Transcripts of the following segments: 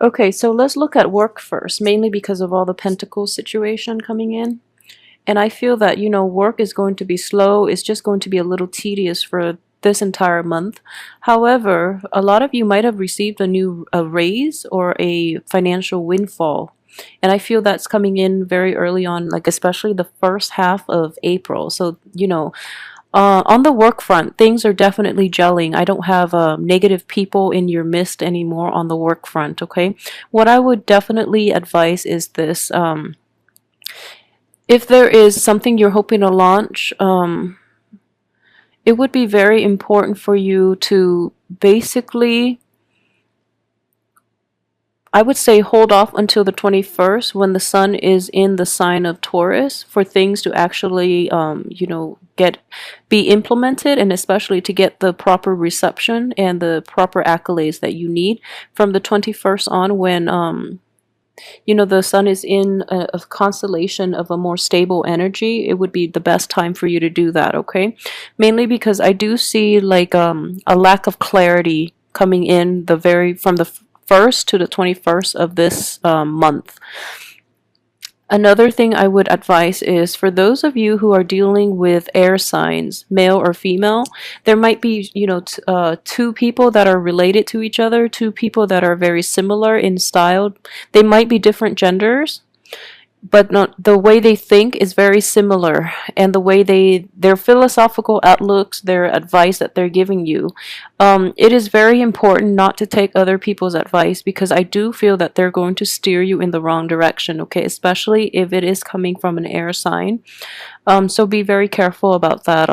Okay, so let's look at work first, mainly because of all the Pentacles situation coming in. And I feel that, work is going to be slow. It's just going to be a little tedious for this entire month. However, a lot of you might have received a raise or a financial windfall. And I feel that's coming in very early on, like especially the first half of April. So, on the work front, things are definitely gelling. I don't have negative people in your midst anymore on the work front, okay? What I would definitely advise is this. If there is something you're hoping to launch, it would be very important for you to basically, I would say, hold off until the 21st when the sun is in the sign of Taurus for things to actually, get be implemented, and especially to get the proper reception and the proper accolades that you need from the 21st on when the sun is in a constellation of a more stable energy. It would be the best time for you to do that, okay? Mainly because I do see like a lack of clarity coming in from the 1st to the 21st of this month. Another thing I would advise is for those of you who are dealing with air signs, male or female, there might be, two people that are related to each other, two people that are very similar in style. They might be different genders, but not the way they think is very similar, and the way their philosophical outlooks, their advice that they're giving you, it is very important not to take other people's advice, because I do feel that they're going to steer you in the wrong direction, okay, especially if it is coming from an air sign. So be very careful about that.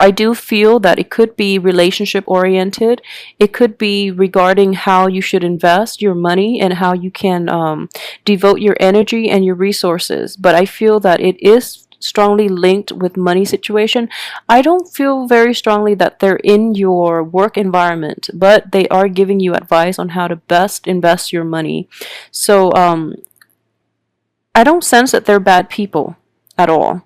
I do feel that it could be relationship oriented. It could be regarding how you should invest your money and how you can devote your energy and your resources. But I feel that it is strongly linked with money situation. I don't feel very strongly that they're in your work environment, but they are giving you advice on how to best invest your money. So I don't sense that they're bad people at all,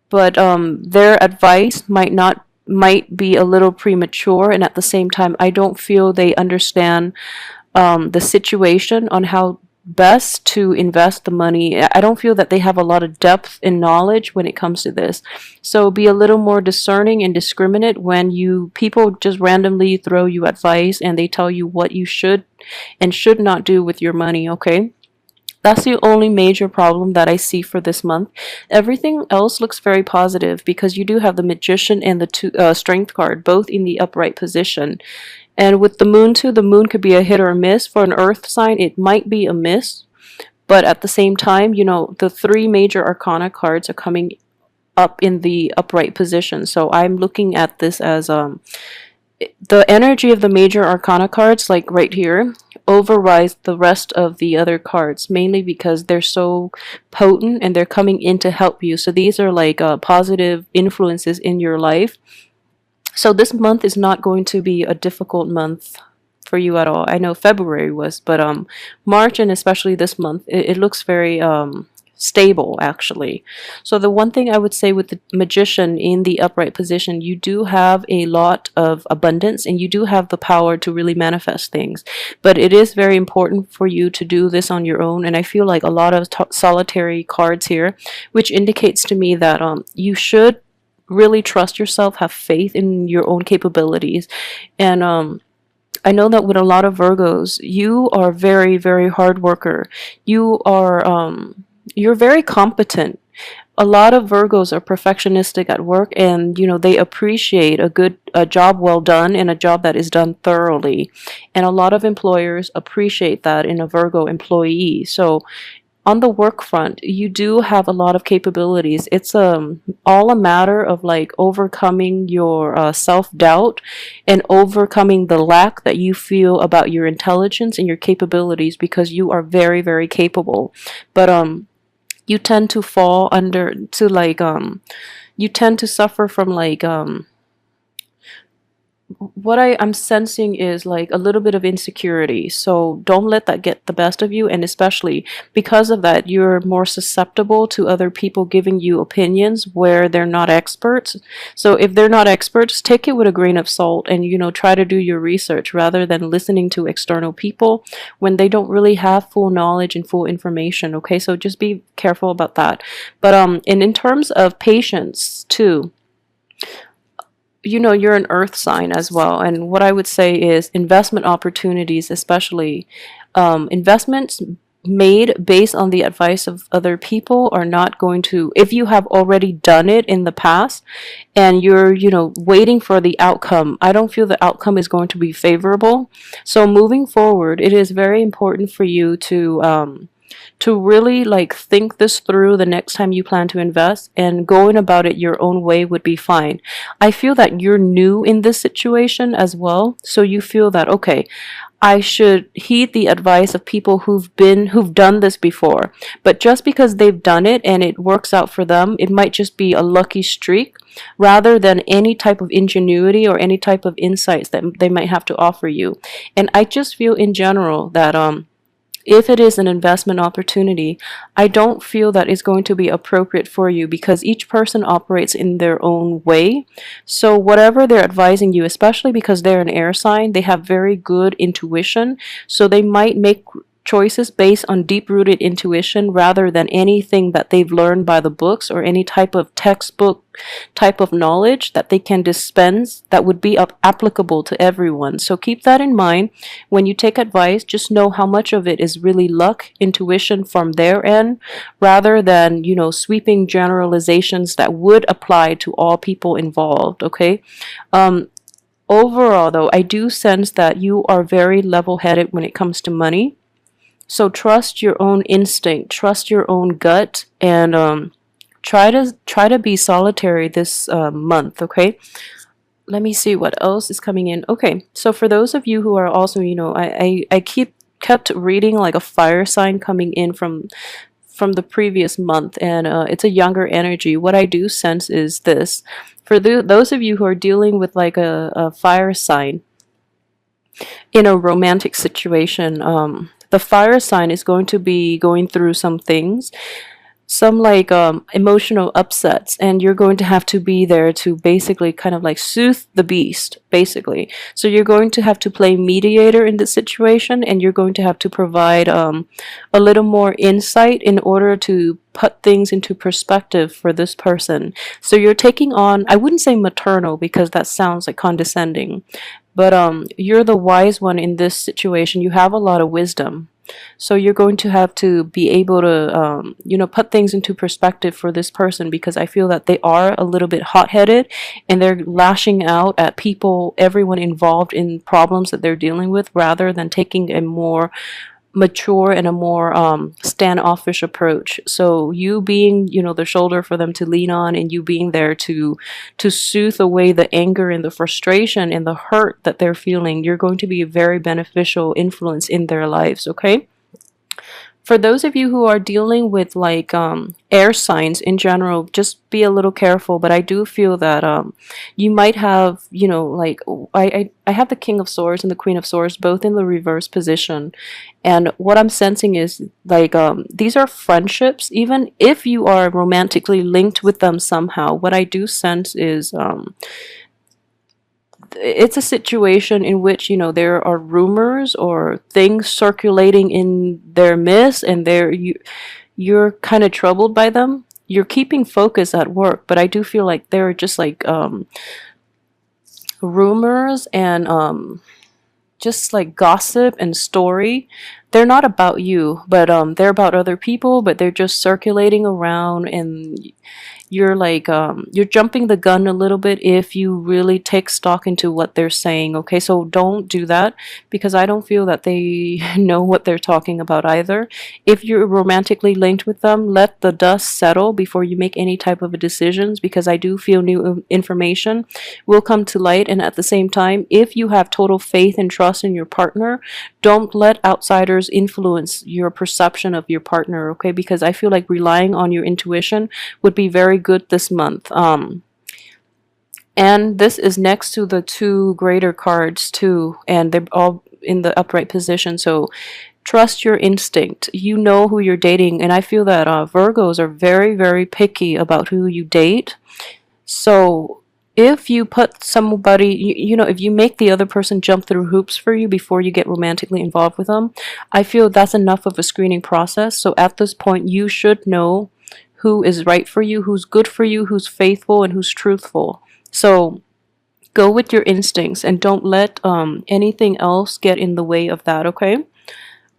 but their advice might be a little premature, and at the same time I don't feel they understand the situation on how best to invest the money. I don't feel that they have a lot of depth in knowledge when it comes to this. So be a little more discerning and discriminate when you people just randomly throw you advice and they tell you what you should and should not do with your money, okay? That's the only major problem that I see for this month. Everything else looks very positive because you do have the Magician and the Strength card both in the upright position. And with the Moon too, the Moon could be a hit or a miss. For an Earth sign, it might be a miss. But at the same time, the three major Arcana cards are coming up in the upright position. So I'm looking at this as the energy of the major arcana cards, like right here, overrides the rest of the other cards, mainly because they're so potent and they're coming in to help you. So these are like positive influences in your life. So this month is not going to be a difficult month for you at all. I know February was, but March and especially this month, it looks very stable actually. So the one thing I would say with the Magician in the upright position, you do have a lot of abundance and you do have the power to really manifest things, but it is very important for you to do this on your own. And I feel like a lot of solitary cards here, which indicates to me that you should really trust yourself, have faith in your own capabilities. And I know that with a lot of Virgos, you are very, very hard worker. You're very competent. A lot of Virgos are perfectionistic at work, and they appreciate a job well done and a job that is done thoroughly. And a lot of employers appreciate that in a Virgo employee. So on the work front, you do have a lot of capabilities. It's all a matter of like overcoming your self-doubt and overcoming the lack that you feel about your intelligence and your capabilities, because you are very, very capable. But you tend to fall under to like you tend to suffer from like what I'm sensing is like a little bit of insecurity. So don't let that get the best of you. And especially because of that, you're more susceptible to other people giving you opinions where they're not experts. So if they're not experts, take it with a grain of salt and, try to do your research rather than listening to external people when they don't really have full knowledge and full information. Okay. So just be careful about that. But, and in terms of patience too, you're an earth sign as well. And what I would say is investment opportunities, especially investments made based on the advice of other people, are not going to, if you have already done it in the past and you're, waiting for the outcome, I don't feel the outcome is going to be favorable. So moving forward, it is very important for you to really like think this through the next time you plan to invest, and going about it your own way would be fine. I feel that you're new in this situation as well, so you feel that okay, I should heed the advice of people who've done this before. But just because they've done it and it works out for them, it might just be a lucky streak rather than any type of ingenuity or any type of insights that they might have to offer you. And I just feel in general that if it is an investment opportunity, I don't feel that it's going to be appropriate for you because each person operates in their own way. So whatever they're advising you, especially because they're an air sign, they have very good intuition. So they might make choices based on deep-rooted intuition rather than anything that they've learned by the books or any type of textbook type of knowledge that they can dispense that would be applicable to everyone. So keep that in mind when you take advice. Just know how much of it is really luck, intuition from their end, rather than sweeping generalizations that would apply to all people involved. Okay. Overall though, I do sense that you are very level-headed when it comes to money. So trust your own instinct, trust your own gut, and try to be solitary this month. Okay. Let me see what else is coming in. Okay, so for those of you who are also, I kept reading like a fire sign coming in from the previous month, and it's a younger energy. What I do sense is this: for those of you who are dealing with like a fire sign in a romantic situation, the fire sign is going to be going through some things, some like emotional upsets, and you're going to have to be there to basically kind of like soothe the beast, basically. So you're going to have to play mediator in this situation, and you're going to have to provide a little more insight in order to put things into perspective for this person. So you're taking on, I wouldn't say maternal because that sounds like condescending, but you're the wise one in this situation. You have a lot of wisdom. So you're going to have to be able to, put things into perspective for this person, because I feel that they are a little bit hot-headed and they're lashing out at people, everyone involved in problems that they're dealing with, rather than taking a more mature and a more standoffish approach. So you being, the shoulder for them to lean on, and you being there to soothe away the anger and the frustration and the hurt that they're feeling, you're going to be a very beneficial influence in their lives. Okay. For those of you who are dealing with like air signs in general, just be a little careful. But I do feel that you might have, like I have the King of Swords and the Queen of Swords both in the reverse position. And what I'm sensing is like these are friendships. Even if you are romantically linked with them somehow, what I do sense is it's a situation in which there are rumors or things circulating in their midst, and you're kind of troubled by them. You're keeping focus at work, but I do feel like there are just like rumors and just like gossip and story. They're not about you, but they're about other people, but they're just circulating around, and you're like you're jumping the gun a little bit if you really take stock into what they're saying. Okay, so don't do that, because I don't feel that they know what they're talking about either. If you're romantically linked with them, let the dust settle before you make any type of decisions, because I do feel new information will come to light. And at the same time, if you have total faith and trust in your partner, don't let outsiders influence your perception of your partner. Okay, because I feel like relying on your intuition would be very good this month. And this is next to the two greater cards too, and they're all in the upright position. So trust your instinct. You know who you're dating, and I feel that Virgos are very, very picky about who you date. So if you put somebody, if you make the other person jump through hoops for you before you get romantically involved with them, I feel that's enough of a screening process. So at this point, you should know who is right for you, who's good for you, who's faithful, and who's truthful. So go with your instincts and don't let anything else get in the way of that, okay?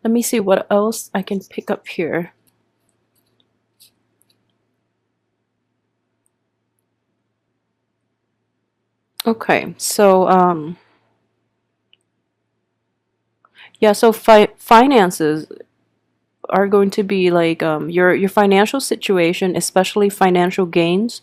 Let me see what else I can pick up here. Okay, so yeah, so finances are going to be like your financial situation, especially financial gains,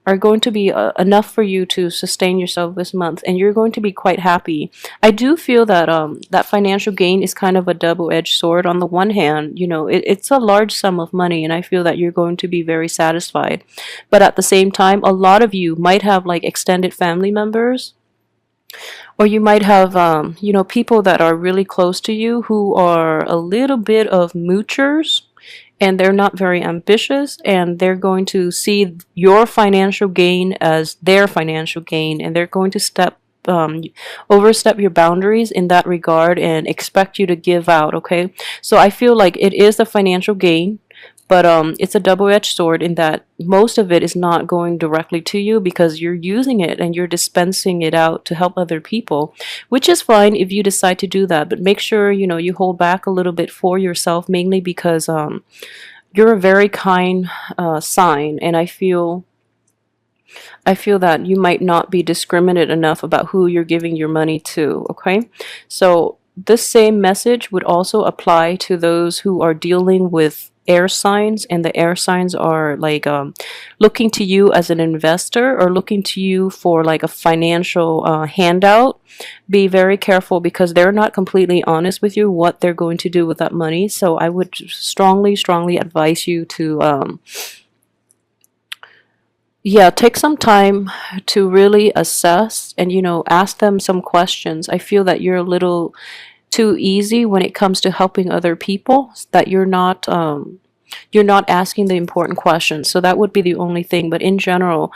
are going to be enough for you to sustain yourself this month, and you're going to be quite happy. I do feel that that financial gain is kind of a double-edged sword. On the one hand, it's a large sum of money, and I feel that you're going to be very satisfied. But at the same time, a lot of you might have like extended family members, or you might have people that are really close to you who are a little bit of moochers, and they're not very ambitious, and they're going to see your financial gain as their financial gain, and they're going to overstep your boundaries in that regard and expect you to give out, okay? So I feel like it is a financial gain, but it's a double-edged sword in that most of it is not going directly to you because you're using it and you're dispensing it out to help other people, which is fine if you decide to do that. But make sure you hold back a little bit for yourself, mainly because you're a very kind sign, and I feel that you might not be discriminate enough about who you're giving your money to, okay? So this same message would also apply to those who are dealing with air signs, and the air signs are like looking to you as an investor or looking to you for like a financial handout. Be very careful because they're not completely honest with you what they're going to do with that money. So I would strongly, strongly advise you to yeah, take some time to really assess and ask them some questions. I feel that you're a little too easy when it comes to helping other people, that you're not asking the important questions. So that would be the only thing. But in general,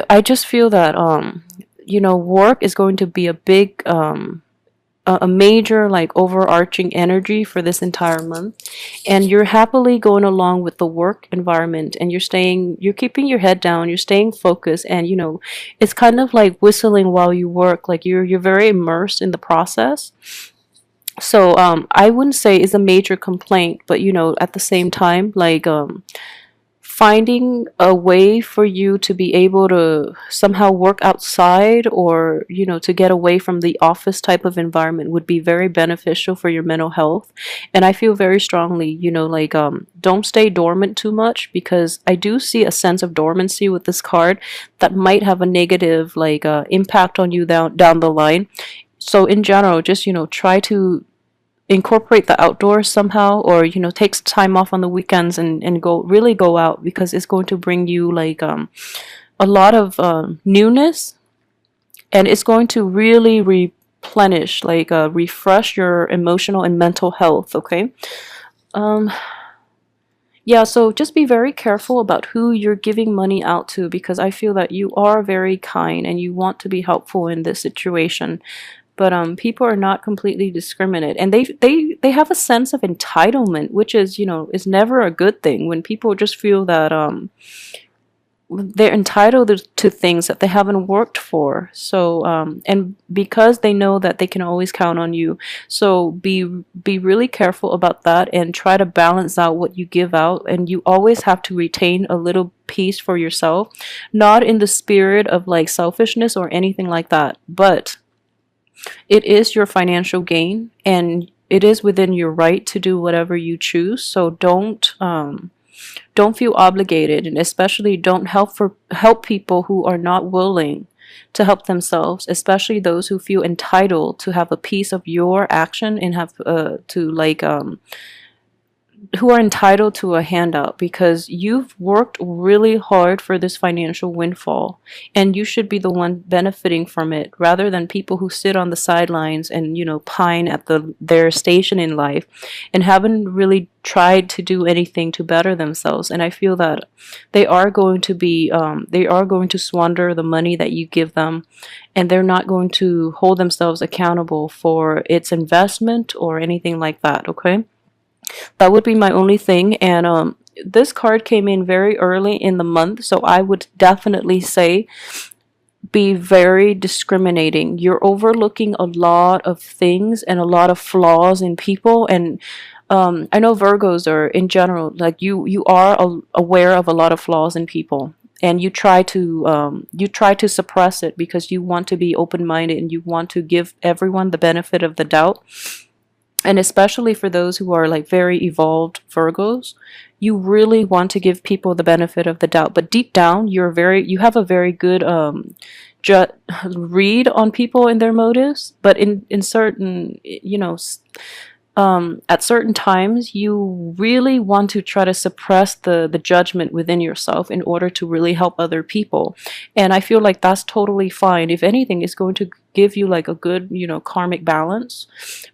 I just feel that work is going to be a big a major like overarching energy for this entire month, and you're happily going along with the work environment, and you're keeping your head down, you're staying focused, and it's kind of like whistling while you work, like you're very immersed in the process. So I wouldn't say it's a major complaint, but at the same time, like finding a way for you to be able to somehow work outside, or to get away from the office type of environment would be very beneficial for your mental health. And I feel very strongly, like don't stay dormant too much, because I do see a sense of dormancy with this card that might have a negative like impact on you down the line. So in general, just try to incorporate the outdoors somehow, or take time off on the weekends and go out, because it's going to bring you like a lot of newness, and it's going to really replenish, like refresh your emotional and mental health, okay? um yeah, so just be very careful about who you're giving money out to, because I feel that you are very kind and you want to be helpful in this situation. But people are not completely discriminate, and they have a sense of entitlement, which is never a good thing, when people just feel that they're entitled to things that they haven't worked for. So and because they know that they can always count on you, so be really careful about that, and try to balance out what you give out, and you always have to retain a little piece for yourself, not in the spirit of like selfishness or anything like that, but it is your financial gain, and it is within your right to do whatever you choose. So don't feel obligated, and especially don't help people who are not willing to help themselves, especially those who feel entitled to have a piece of your action and have to like who are entitled to a handout, because you've worked really hard for this financial windfall, and you should be the one benefiting from it, rather than people who sit on the sidelines and, pine at their station in life and haven't really tried to do anything to better themselves. And I feel that they are going to squander the money that you give them, and they're not going to hold themselves accountable for its investment or anything like that. Okay, that would be my only thing. And this card came in very early in the month, so I would definitely say be very discriminating. You're overlooking a lot of things and a lot of flaws in people. And I know Virgos are, in general, like you are aware of a lot of flaws in people, and you try to suppress it because you want to be open-minded and you want to give everyone the benefit of the doubt. And especially for those who are like very evolved Virgos, you really want to give people the benefit of the doubt. But deep down, you have a very good read on people and their motives. But in certain, at certain times, you really want to try to suppress the judgment within yourself in order to really help other people. And I feel like that's totally fine. If anything, it's going to give you like a good, karmic balance.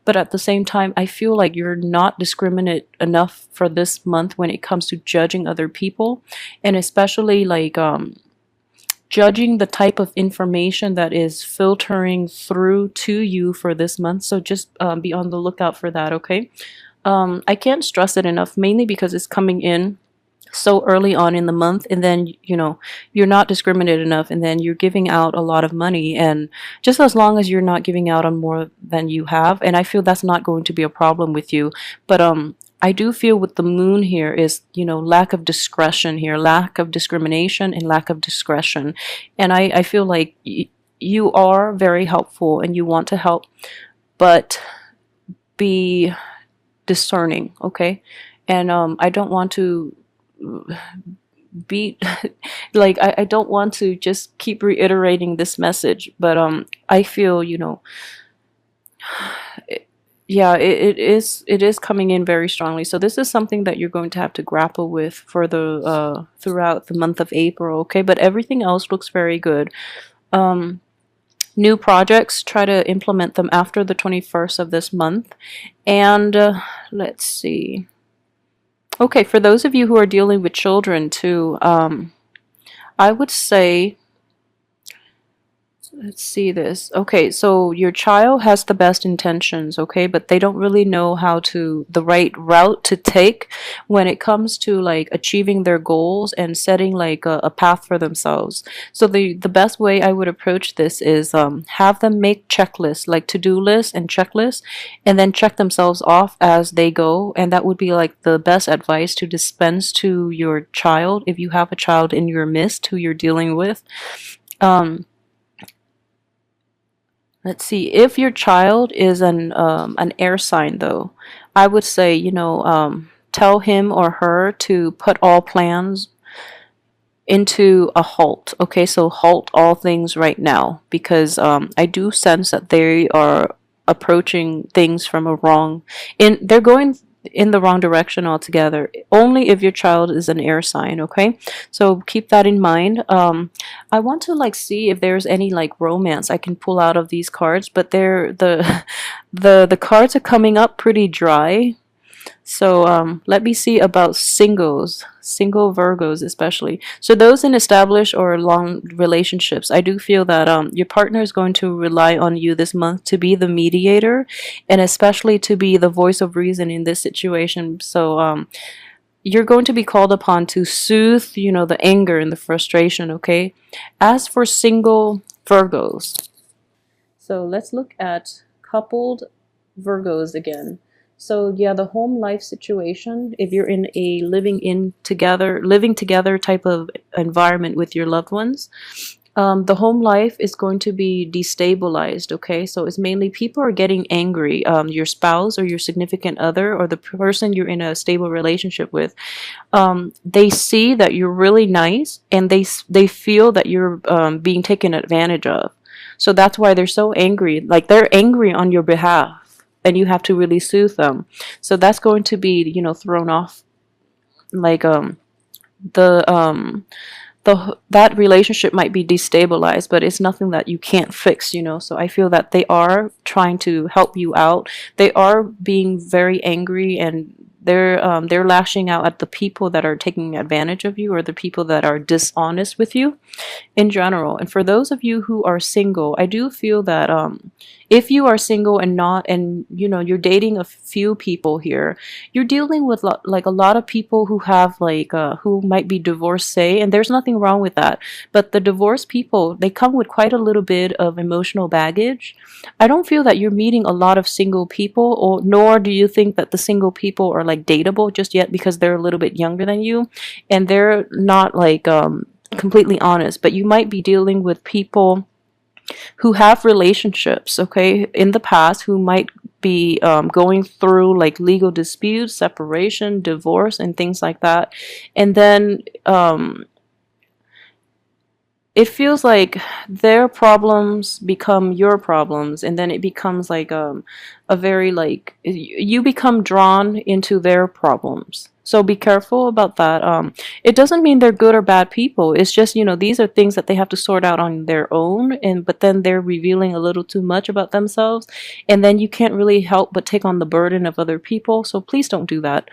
But at the same time, I feel like you're not discriminate enough for this month when it comes to judging other people, and especially like judging the type of information that is filtering through to you for this month. So just be on the lookout for that, okay? I can't stress it enough, mainly because it's coming in so early on in the month, and then you're not discriminated enough, and then you're giving out a lot of money. And just as long as you're not giving out on more than you have, and I feel that's not going to be a problem with you. But I do feel with the moon here is, lack of discretion here, lack of discrimination and lack of discretion. And I feel like you are very helpful and you want to help, but be discerning, okay? And I don't want to be like, I don't want to just keep reiterating this message, but I feel, yeah, it is coming in very strongly. So this is something that you're going to have to grapple with for the throughout the month of April, okay? But everything else looks very good. New projects, try to implement them after the 21st of this month. And let's see. Okay, for those of you who are dealing with children too, I would say, let's see this. Okay, so your child has the best intentions, okay, but they don't really know the right route to take when it comes to like achieving their goals and setting like a path for themselves. So the best way I would approach this is have them make checklists, like to-do lists and checklists, and then check themselves off as they go. And that would be like the best advice to dispense to your child if you have a child in your midst who you're dealing with. Let's see, if your child is an air sign, though, I would say, tell him or her to put all plans into a halt. Okay, so halt all things right now, because I do sense that they are approaching things from they're going in the wrong direction altogether, only if your child is an air sign, okay? So keep that in mind. I want to like see if there's any like romance I can pull out of these cards, but the cards are coming up pretty dry. So let me see about single Virgos especially. So those in established or long relationships, I do feel that your partner is going to rely on you this month to be the mediator, and especially to be the voice of reason in this situation. So you're going to be called upon to soothe, the anger and the frustration, okay? As for single Virgos, so let's look at coupled Virgos again. So yeah, the home life situation, if you're in a living together type of environment with your loved ones, the home life is going to be destabilized, okay? So it's mainly people are getting angry. Your spouse or your significant other or the person you're in a stable relationship with, they see that you're really nice, and they feel that you're being taken advantage of. So that's why they're so angry. Like, they're angry on your behalf. and you have to really soothe them. So that's going to be, you know, thrown off. Like the that relationship might be destabilized, but it's nothing that you can't fix, you know. So I feel that they are trying to help you out. They are being very angry, and they're lashing out at the people that are taking advantage of you, or the people that are dishonest with you in general. And for those of you who are single, I do feel that if you are single and not, and you know, you're dating a few people here, you're dealing with like a lot of people who have like who might be divorcee, and there's nothing wrong with that. But the divorced people, they come with quite a little bit of emotional baggage. I don't feel that you're meeting a lot of single people, or nor do you think that the single people are like dateable just yet, because they're a little bit younger than you and they're not like completely honest. But you might be dealing with people who have relationships, okay, in the past, who might be going through like legal disputes, separation, divorce, and things like that. And then it feels like their problems become your problems, and then it becomes like a very like you become drawn into their problems. So be careful about that. It doesn't mean they're good or bad people. It's just, you know, these are things that they have to sort out on their own, and but then they're revealing a little too much about themselves, and then you can't really help but take on the burden of other people. So please don't do that.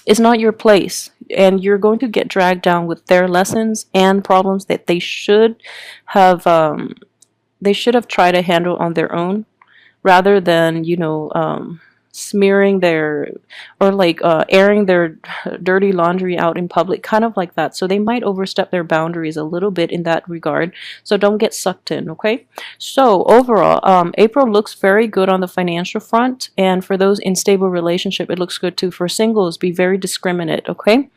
It's not your place, and you're going to get dragged down with their lessons and problems that have they should have tried to handle on their own, rather than, you know, smearing their, or like airing their dirty laundry out in public, kind of like that. So they might overstep their boundaries a little bit in that regard. So don't get sucked in, okay? So overall, April looks very good on the financial front, and for those in stable relationship, it looks good too. For singles, be very discriminate, okay?